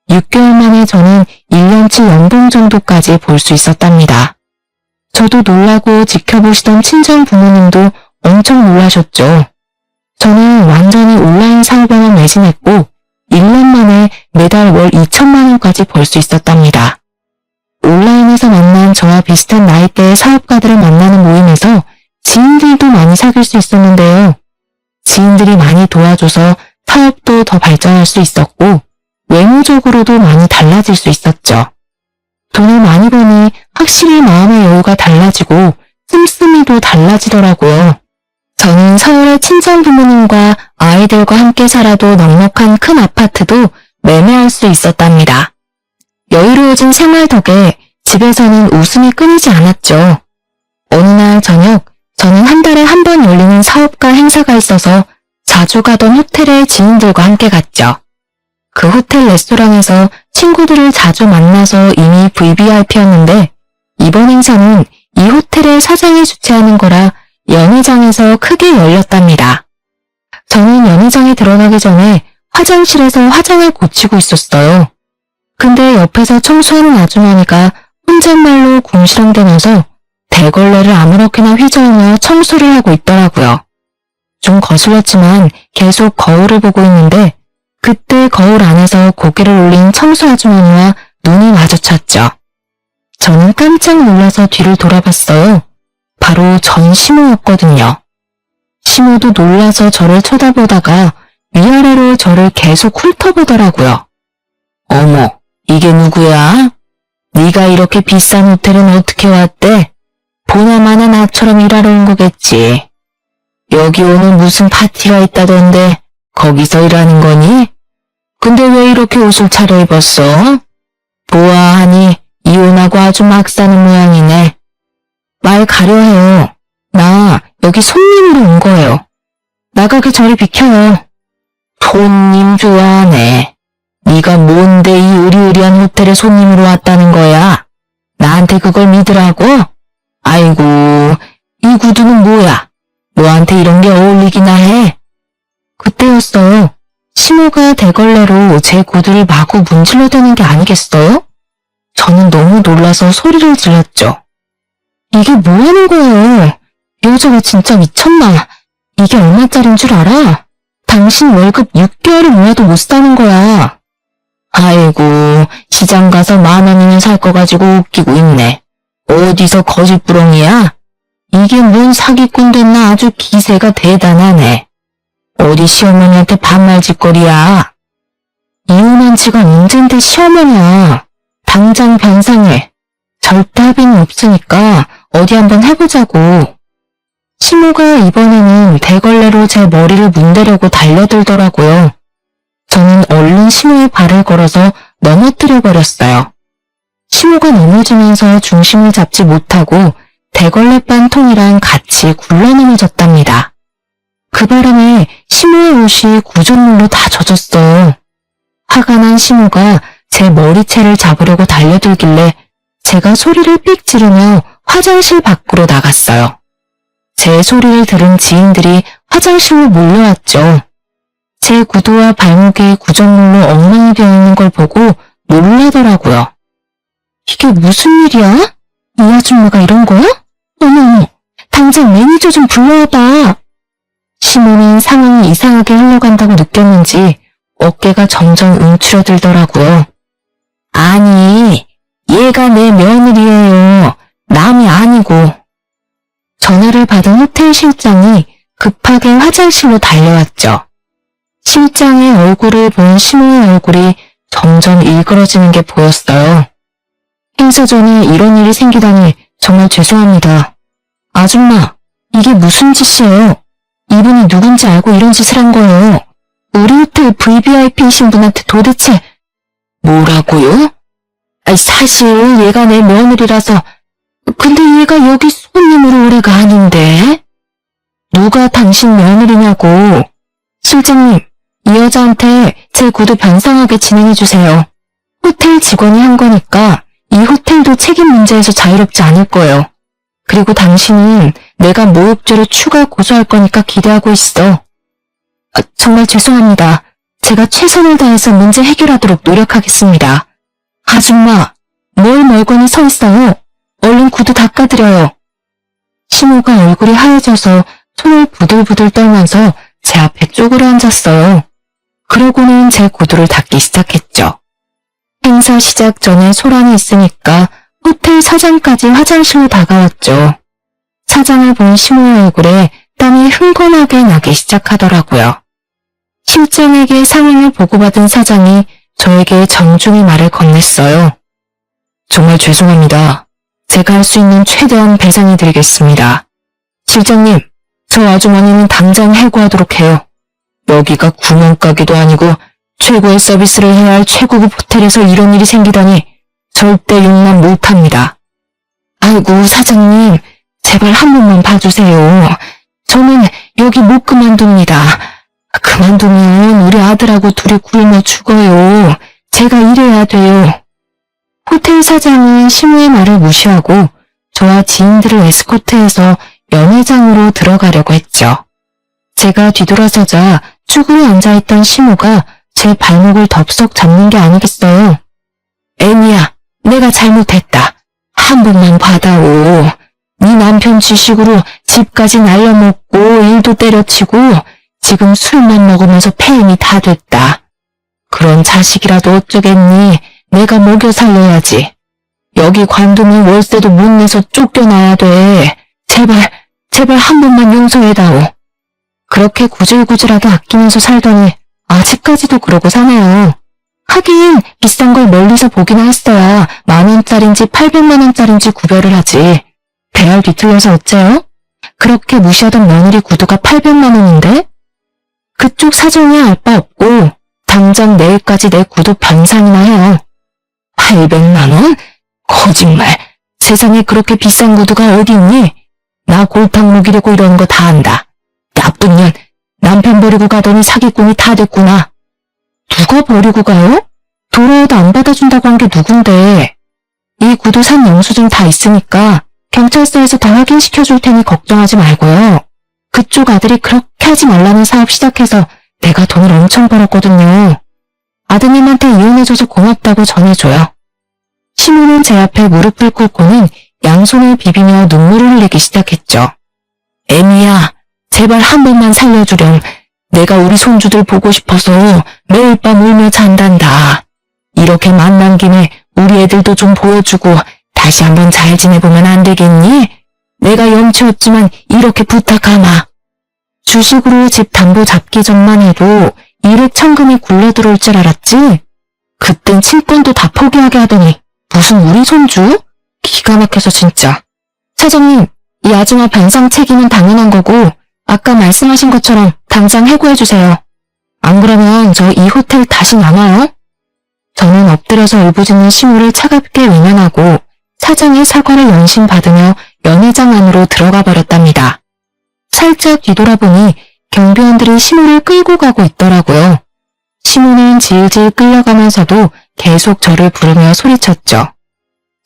6개월 만에 저는 1년치 연봉 정도까지 볼 수 있었답니다. 저도 놀라고 지켜보시던 친정 부모님도 엄청 놀라셨죠. 저는 완전히 온라인 사업에만 매진했고 1년 만에 매달 월 2천만 원까지 벌 수 있었답니다. 온라인에 행사장에서 만난 저와 비슷한 나이대의 사업가들을 만나는 모임에서 지인들도 많이 사귈 수 있었는데요. 지인들이 많이 도와줘서 사업도 더 발전할 수 있었고 외모적으로도 많이 달라질 수 있었죠. 돈을 많이 버니 확실히 마음의 여유가 달라지고 씀씀이도 달라지더라고요. 저는 서울의 친정 부모님과 아이들과 함께 살아도 넉넉한 큰 아파트도 매매할 수 있었답니다. 여유로워진 생활 덕에 집에서는 웃음이 끊이지 않았죠. 어느 날 저녁 저는 한 달에 한 번 열리는 사업가 행사가 있어서 자주 가던 호텔에 지인들과 함께 갔죠. 그 호텔 레스토랑에서 친구들을 자주 만나서 이미 VVIP였는데 이번 행사는 이 호텔의 사장이 주최하는 거라 연회장에서 크게 열렸답니다. 저는 연회장에 들어가기 전에 화장실에서 화장을 고치고 있었어요. 근데 옆에서 청소하는 아주머니가 혼잣말로 궁시렁대면서 대걸레를 아무렇게나 휘저으며 청소를 하고 있더라고요. 좀 거슬렸지만 계속 거울을 보고 있는데 그때 거울 안에서 고개를 올린 청소 아주머니와 눈이 마주쳤죠. 저는 깜짝 놀라서 뒤를 돌아봤어요. 바로 전 시모였거든요. 시모도 놀라서 저를 쳐다보다가 위아래로 저를 계속 훑어보더라고요. 어머, 이게 누구야? 네가 이렇게 비싼 호텔은 어떻게 왔대? 보나마나 나처럼 일하러 온 거겠지. 여기 오늘 무슨 파티가 있다던데 거기서 일하는 거니? 근데 왜 이렇게 옷을 차려입었어? 보아하니 이혼하고 아주 막 사는 모양이네. 말 가려해요. 나 여기 손님으로 온 거예요. 나가게 저리 비켜요. 손님 좋아하네. 네가 뭔데 이 으리으리한 호텔에 손님으로 왔다는 거야? 나한테 그걸 믿으라고? 아이고, 이 구두는 뭐야? 너한테 이런 게 어울리기나 해? 그때였어요. 시모가 대걸레로 제 구두를 마구 문질러대는 게 아니겠어요? 저는 너무 놀라서 소리를 질렀죠. 이게 뭐 하는 거예요? 이 여자가 진짜 미쳤나? 이게 얼마짜린 줄 알아? 당신 월급 6개월을 모아도 못 사는 거야. 아이고, 시장 가서 10,000원이면 살 거 가지고 웃기고 있네. 어디서 거짓부렁이야? 이게 뭔 사기꾼 됐나 아주 기세가 대단하네. 어디 시어머니한테 반말짓거리야. 이혼한 지가 언젠데 시어머니야. 당장 변상해. 절대 합의는 없으니까 어디 한번 해보자고. 시모가 이번에는 대걸레로 제 머리를 문대려고 달려들더라고요. 저는 얼른 시모의 발을 걸어서 넘어뜨려 버렸어요. 시모가 넘어지면서 중심을 잡지 못하고 대걸레반 통이랑 같이 굴러넘어졌답니다. 그 바람에 시모의 옷이 구조물로 다 젖었어요. 화가 난 시모가 제 머리채를 잡으려고 달려들길래 제가 소리를 삑 지르며 화장실 밖으로 나갔어요. 제 소리를 들은 지인들이 화장실로 몰려왔죠. 제 구두와 발목이 구조물로 엉망이 되어 있는 걸 보고 놀라더라고요. 이게 무슨 일이야? 이 아줌마가 이런 거야? 어머, 당장 매니저 좀 불러와봐. 시모는 상황이 이상하게 흘러간다고 느꼈는지 어깨가 점점 움츠러들더라고요. 아니, 얘가 내 며느리예요. 남이 아니고. 전화를 받은 호텔 실장이 급하게 화장실로 달려왔죠. 실장의 얼굴을 본 시모의 얼굴이 점점 일그러지는 게 보였어요. 행사 전에 이런 일이 생기다니 정말 죄송합니다. 아줌마, 이게 무슨 짓이에요? 이분이 누군지 알고 이런 짓을 한 거예요. 우리 호텔 VVIP이신 분한테 도대체 뭐라고요? 아니, 사실 얘가 내 며느리라서. 근데 얘가 여기 손님으로 올 애가 아닌데? 누가 당신 며느리냐고. 실장님, 이 여자한테 제 구두 변상하게 진행해주세요. 호텔 직원이 한 거니까 이 호텔도 책임 문제에서 자유롭지 않을 거예요. 그리고 당신은 내가 모욕죄로 추가 고소할 거니까 기대하고 있어. 정말 죄송합니다. 제가 최선을 다해서 문제 해결하도록 노력하겠습니다. 아줌마, 뭘 멀거니 서 있어요. 얼른 구두 닦아드려요. 시모가 얼굴이 하얘져서 손을 부들부들 떨면서 제 앞에 쪼그려 앉았어요. 그러고는 제 구두를 닦기 시작했죠. 행사 시작 전에 소란이 있으니까 호텔 사장까지 화장실로 다가왔죠. 사장을 본 시모의 얼굴에 땀이 흥건하게 나기 시작하더라고요. 실장에게 상황을 보고받은 사장이 저에게 정중히 말을 건넸어요. 정말 죄송합니다. 제가 할 수 있는 최대한 배상해드리겠습니다. 실장님, 저 아주머니는 당장 해고하도록 해요. 여기가 구멍가게도 아니고 최고의 서비스를 해야 할 최고급 호텔에서 이런 일이 생기다니 절대 용납 못합니다. 아이고 사장님, 제발 한 번만 봐주세요. 저는 여기 못 그만둡니다. 그만두면 우리 아들하고 둘이 굶어 죽어요. 제가 일해야 돼요. 호텔 사장은 시모의 말을 무시하고 저와 지인들을 에스코트해서 연회장으로 들어가려고 했죠. 제가 뒤돌아서자 쭈그려 앉아있던 시모가 제 발목을 덥석 잡는 게 아니겠어요. 애미야, 내가 잘못했다. 한 번만 받아오. 네 남편 지식으로 집까지 날려먹고 일도 때려치고 지금 술만 먹으면서 폐임이 다 됐다. 그런 자식이라도 어쩌겠니? 내가 먹여 살려야지. 여기 관두면 월세도 못 내서 쫓겨나야 돼. 제발 한 번만 용서해다오. 그렇게 구질구질하게 아끼면서 살더니 아직까지도 그러고 사네요. 하긴 비싼 걸 멀리서 보기나 했어야 10,000원짜린지 800만원짜린지 구별을 하지. 배알 뒤틀려서 어째요? 그렇게 무시하던 며느리 구두가 800만원인데? 그쪽 사정이 알 바 없고 당장 내일까지 내 구두 변상이나 해요. 800만원? 거짓말. 세상에 그렇게 비싼 구두가 어디 있니? 나 골탕 먹이려고 이러는 거 다 안다. 나쁜 년, 남편 버리고 가더니 사기꾼이 다 됐구나. 누가 버리고 가요? 돌아와도 안 받아준다고 한 게 누군데. 이 구두 산 영수증 다 있으니까 경찰서에서 다 확인시켜줄 테니 걱정하지 말고요. 그쪽 아들이 그렇게 하지 말라는 사업 시작해서 내가 돈을 엄청 벌었거든요. 아드님한테 이혼해줘서 고맙다고 전해줘요. 시모는 제 앞에 무릎을 꿇고는 양손을 비비며 눈물을 흘리기 시작했죠. 애미야, 제발 한 번만 살려주렴. 내가 우리 손주들 보고 싶어서 매일 밤 울며 잔단다. 이렇게 만난 김에 우리 애들도 좀 보여주고 다시 한번 잘 지내보면 안 되겠니? 내가 염치였지만 이렇게 부탁하마. 주식으로 집 담보 잡기 전만 해도 일액천금이 굴러들어올 줄 알았지? 그땐 친권도 다 포기하게 하더니 무슨 우리 손주? 기가 막혀서 진짜. 사장님, 이 아줌마 변상 책임은 당연한 거고 아까 말씀하신 것처럼 당장 해고해주세요. 안 그러면 저 이 호텔 다시 나와요? 저는 엎드려서 울부짖는 시모를 차갑게 외면하고 사장의 사과를 연신받으며 연회장 안으로 들어가 버렸답니다. 살짝 뒤돌아보니 경비원들이 시모를 끌고 가고 있더라고요. 시모는 질질 끌려가면서도 계속 저를 부르며 소리쳤죠.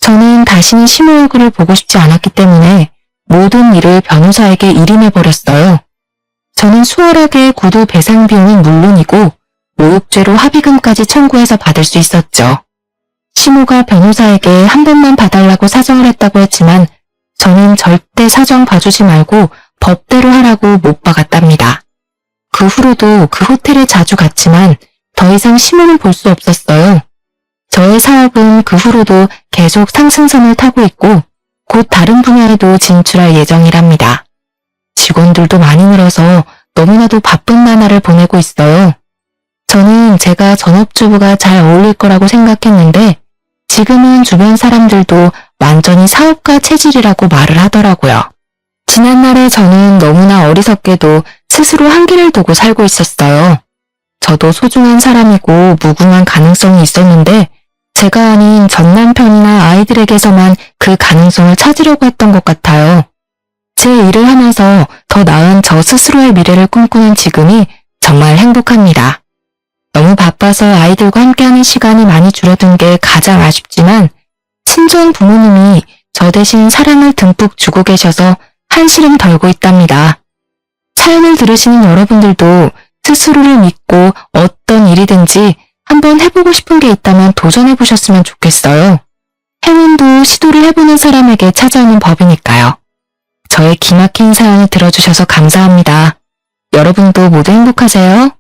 저는 다시는 시모 얼굴을 보고 싶지 않았기 때문에 모든 일을 변호사에게 일임해버렸어요. 저는 수월하게 구두 배상 비용은 물론이고 모욕죄로 합의금까지 청구해서 받을 수 있었죠. 시모가 변호사에게 한 번만 봐달라고 사정을 했다고 했지만 저는 절대 사정 봐주지 말고 법대로 하라고 못 박았답니다. 그 후로도 그 호텔에 자주 갔지만 더 이상 시모는 볼 수 없었어요. 저의 사업은 그 후로도 계속 상승선을 타고 있고 곧 다른 분야에도 진출할 예정이랍니다. 직원들도 많이 늘어서 너무나도 바쁜 나날을 보내고 있어요. 저는 제가 전업주부가 잘 어울릴 거라고 생각했는데 지금은 주변 사람들도 완전히 사업가 체질이라고 말을 하더라고요. 지난날에 저는 너무나 어리석게도 스스로 한계를 두고 살고 있었어요. 저도 소중한 사람이고 무궁한 가능성이 있었는데 제가 아닌 전 남편이나 아이들에게서만 그 가능성을 찾으려고 했던 것 같아요. 제 일을 하면서 더 나은 저 스스로의 미래를 꿈꾸는 지금이 정말 행복합니다. 너무 바빠서 아이들과 함께하는 시간이 많이 줄어든 게 가장 아쉽지만 친정 부모님이 저 대신 사랑을 듬뿍 주고 계셔서 한시름 덜고 있답니다. 사연을 들으시는 여러분들도 스스로를 믿고 어떤 일이든지 한번 해보고 싶은 게 있다면 도전해보셨으면 좋겠어요. 행운도 시도를 해보는 사람에게 찾아오는 법이니까요. 저의 기막힌 사연을 들어주셔서 감사합니다. 여러분도 모두 행복하세요.